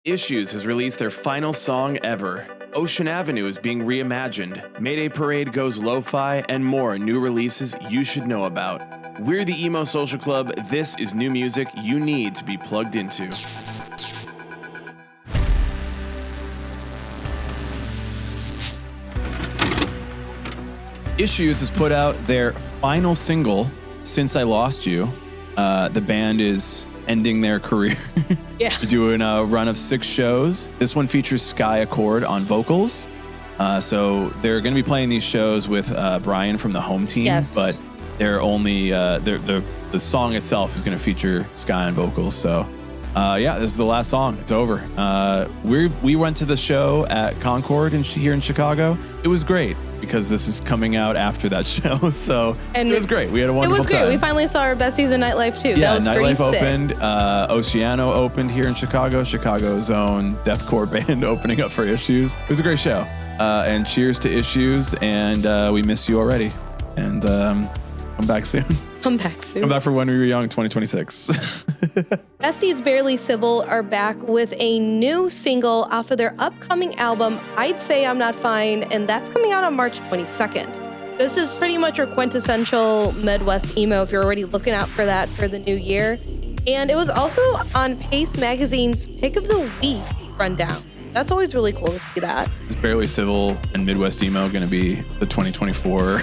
Issues has released their final song ever. Ocean Avenue is being reimagined. Mayday PArade goes lo-fi, and more new releases you should know about. We're the Emo Social Club. This is new music you need to be plugged into. Issues has put out their final single, Since I Lost You. The band is ending their career. Yeah. Doing a run of 6 shows. This one features Sky Accord on vocals. So they're going to be playing these shows with Brian from the home team. Yes. But they're only, the song itself is going to feature Sky on vocals. So yeah, this is the last song. It's over. We went to the show at Concord here in Chicago. It was great because this is coming out after that show. So it was great. We had a wonderful time. It was great. We finally saw our besties in Nightlife too. Yeah, that was pretty Nightlife sick. opened. Oceano opened here in Chicago. Chicago's own deathcore band opening up for Issues. It was a great show. And cheers to Issues. And we miss you already. And come back soon. Come back soon. Come back for When We Were Young 2026. Besties Barely Civil are back with a new single off of their upcoming album, I'd Say I'm Not Fine, and that's coming out on March 22nd. This is pretty much your quintessential Midwest emo if you're already looking out for that for the new year. And it was also on Pace Magazine's Pick of the Week rundown. That's always really cool to see that. Is Barely Civil and Midwest emo going to be the 2024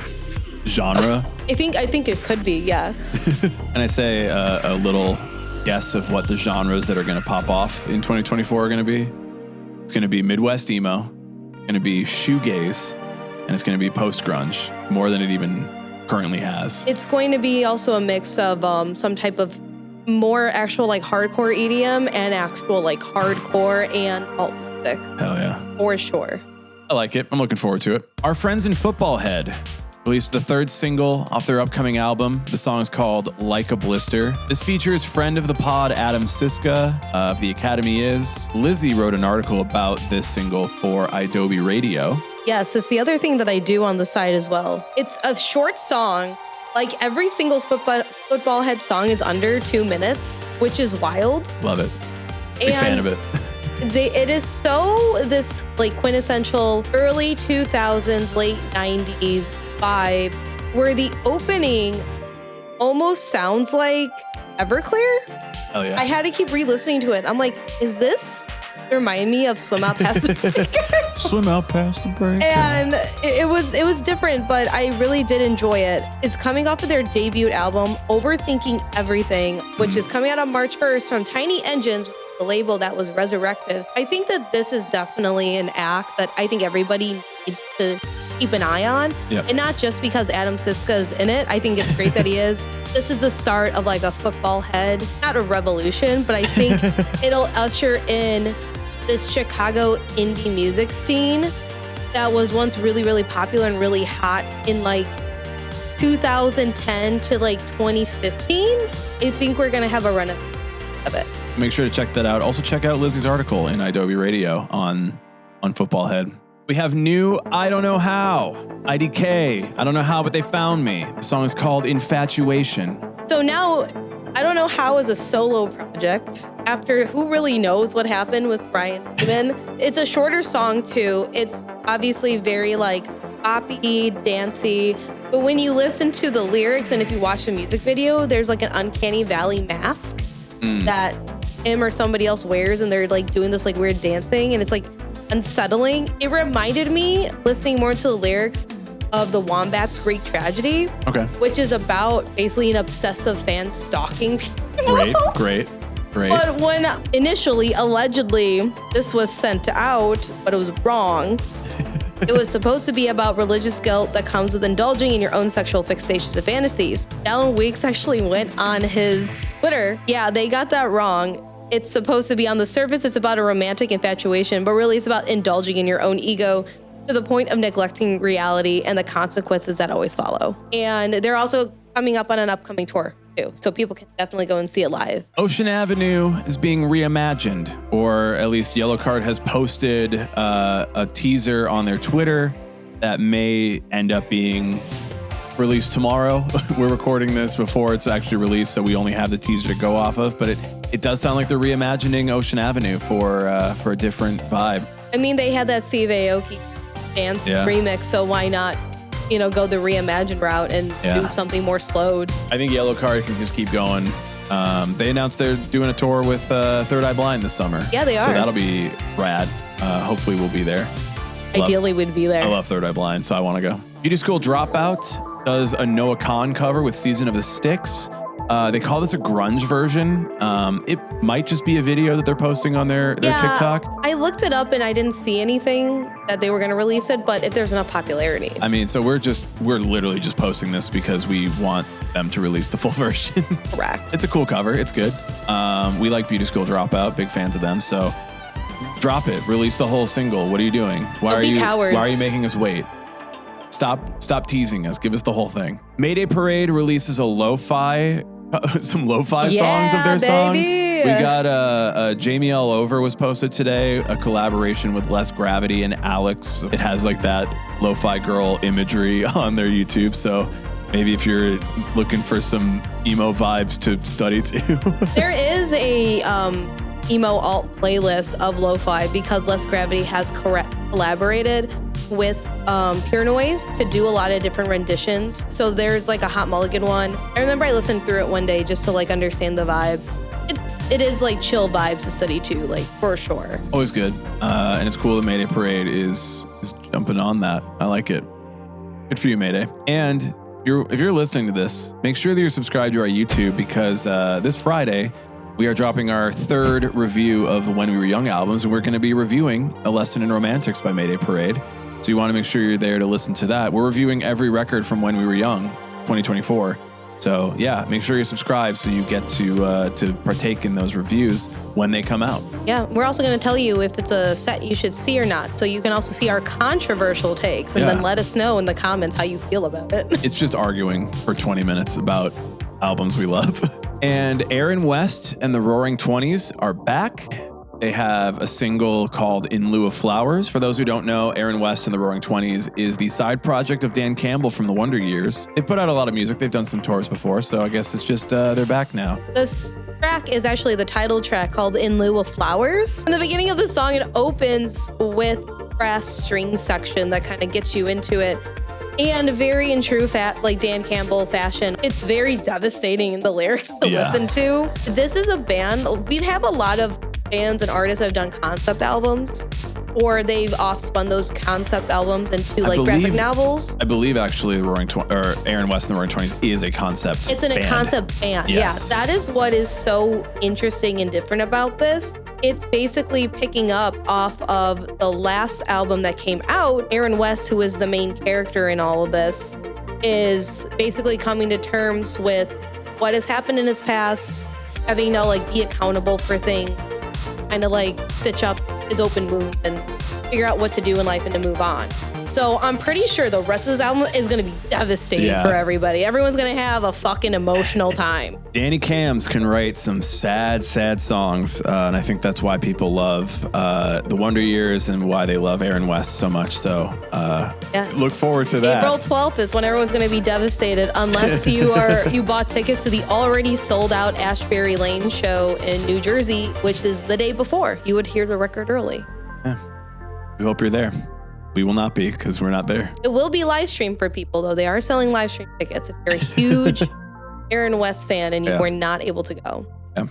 genre? I think it could be, yes. And I say a little guess of what the genres that are going to pop off in 2024 are going to be. It's going to be Midwest emo, going to be shoegaze, and it's going to be post-grunge, more than it even currently has. It's going to be also a mix of some type of more actual like hardcore EDM and actual like hardcore and alt music. Hell yeah. For sure. I like it. I'm looking forward to it. Our friends in Footballhead released the 3rd single off their upcoming album. The song is called Like a Blister. This features friend of the pod, Adam Siska of The Academy Is. Lizzie wrote an article about this single for Adobe Radio. Yes, it's the other thing that I do on the side as well. It's a short song. Like every single Footballhead song is under 2 minutes, which is wild. Love it. Big fan of it. It is so this like quintessential early 2000s, late 90s vibe where the opening almost sounds like Everclear. Oh yeah. I had to keep re-listening to it. I'm like, is this remind me of Swim Out Past the Breakers? Swim out past the breakers. And it was different, but I really did enjoy it. It's coming off of their debut album, Overthinking Everything, which is coming out on March 1st from Tiny Engines, the label that was resurrected. I think that this is definitely an act that I think everybody needs to keep an eye on. Yep. And not just because Adam Siska is in it. I think it's great that he is. This is the start of like a Footballhead, not a revolution, but I think it'll usher in this Chicago indie music scene that was once really, really popular and really hot in like 2010 to like 2015. I think we're gonna have a renaissance of it. Make sure to check that out. Also check out Lizzie's article in Adobe Radio on Footballhead. We have new I Don't Know How. Idkhow. I don't know how, but they found me. The song is called Infatuation. So now, I Don't Know How is a solo project. After who really knows what happened with Brian Lehman. It's a shorter song too. It's obviously very like poppy, dancey. But when you listen to the lyrics and if you watch the music video, there's like an Uncanny Valley mask that him or somebody else wears, and they're like doing this like weird dancing, and it's like unsettling. It reminded me, listening more to the lyrics, of the Wombats' Great Tragedy, which is about basically an obsessive fan stalking people. Great. But when initially, allegedly, this was sent out, but it was wrong. It was supposed to be about religious guilt that comes with indulging in your own sexual fixations and fantasies. Alan Weeks actually went on his Twitter. Yeah, they got that wrong. It's supposed to be on the surface, it's about a romantic infatuation, but really it's about indulging in your own ego to the point of neglecting reality and the consequences that always follow. And they're also coming up on an upcoming tour too, so people can definitely go and see it live. Ocean Avenue is being reimagined, or at least Yellowcard has posted a teaser on their Twitter that may end up being released tomorrow. We're recording this before it's actually released, so we only have the teaser to go off of, but it does sound like they're reimagining Ocean Avenue for a different vibe. I mean, they had that Steve Aoki dance remix, so why not, go the reimagined route and do something more slowed? I think Yellowcard can just keep going. They announced they're doing a tour with Third Eye Blind this summer. Yeah, they are. So that'll be rad. Hopefully we'll be there. Ideally, we'd be there. I love Third Eye Blind, so I want to go. Beauty School Dropout does a Noah Kahn cover with Season of the Sticks. They call this a grunge version. It might just be a video that they're posting on their TikTok. I looked it up and I didn't see anything that they were going to release it, but if there's enough popularity. I mean, so we're literally just posting this because we want them to release the full version. Correct. It's a cool cover. It's good. We like Beauty School Dropout. Big fans of them. So drop it. Release the whole single. What are you doing? Why are you making us wait? Stop teasing us. Give us the whole thing. Mayday Parade releases a lo-fi, some lo-fi songs of their songs. We got Jamie L. Over was posted today, a collaboration with Less Gravity and Alex. It has like that lo-fi girl imagery on their YouTube. So maybe if you're looking for some emo vibes to study to. There is a emo alt playlist of lo-fi because Less Gravity has collaborated with Pure Noise to do a lot of different renditions. So there's like a Hot Mulligan one. I remember I listened through it one day just to like understand the vibe. It is like chill vibes to study to, like for sure. Always good. And it's cool that Mayday Parade is jumping on that. I like it. Good for you, Mayday. And if you're listening to this, make sure that you're subscribed to our YouTube because this Friday, we are dropping our third review of the When We Were Young albums, and we're going to be reviewing A Lesson in Romantics by Mayday Parade. So you want to make sure you're there to listen to that. We're reviewing every record from When We Were Young, 2024. So yeah, make sure you're subscribed so you get to partake in those reviews when they come out. Yeah, we're also going to tell you if it's a set you should see or not. So you can also see our controversial takes and then let us know in the comments how you feel about it. It's just arguing for 20 minutes about albums we love. And Aaron West and the Roaring Twenties are back. They have a single called In Lieu of Flowers. For those who don't know, Aaron West and the Roaring Twenties is the side project of Dan Campbell from the Wonder Years. They put out a lot of music. They've done some tours before, so I guess it's just they're back now. This track is actually the title track called In Lieu of Flowers. In the beginning of the song, it opens with brass string section that kind of gets you into it. And very in true like Dan Campbell fashion, it's very devastating in the lyrics to listen to. This is a band, we have a lot of bands and artists have done concept albums, or they've off-spun those concept albums into graphic novels. I believe actually Aaron West and the Roaring Twenties is a concept. It's a concept band. Yes. Yeah, that is what is so interesting and different about this. It's basically picking up off of the last album that came out. Aaron West, who is the main character in all of this, is basically coming to terms with what has happened in his past, having to be accountable for things, kind of stitch up his open wound and figure out what to do in life and to move on. So I'm pretty sure the rest of this album is going to be devastating for everybody. Everyone's going to have a fucking emotional time. Danny Cams can write some sad, sad songs. And I think that's why people love the Wonder Years and why they love Aaron West so much. So look forward to that. April 12th is when everyone's going to be devastated unless you bought tickets to the already sold out Ashbury Lane show in New Jersey, which is the day before. You would hear the record early. Yeah. We hope you're there. We will not be because we're not there. It will be live streamed for people, though. They are selling live stream tickets if you're a huge Aaron West fan and you were not able to go. Yeah.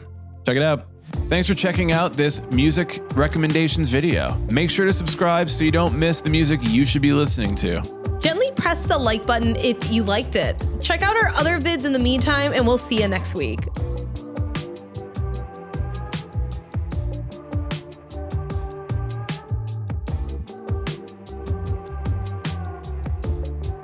Check it out. Thanks for checking out this music recommendations video. Make sure to subscribe so you don't miss the music you should be listening to. Gently press the like button if you liked it. Check out our other vids in the meantime, and we'll see you next week.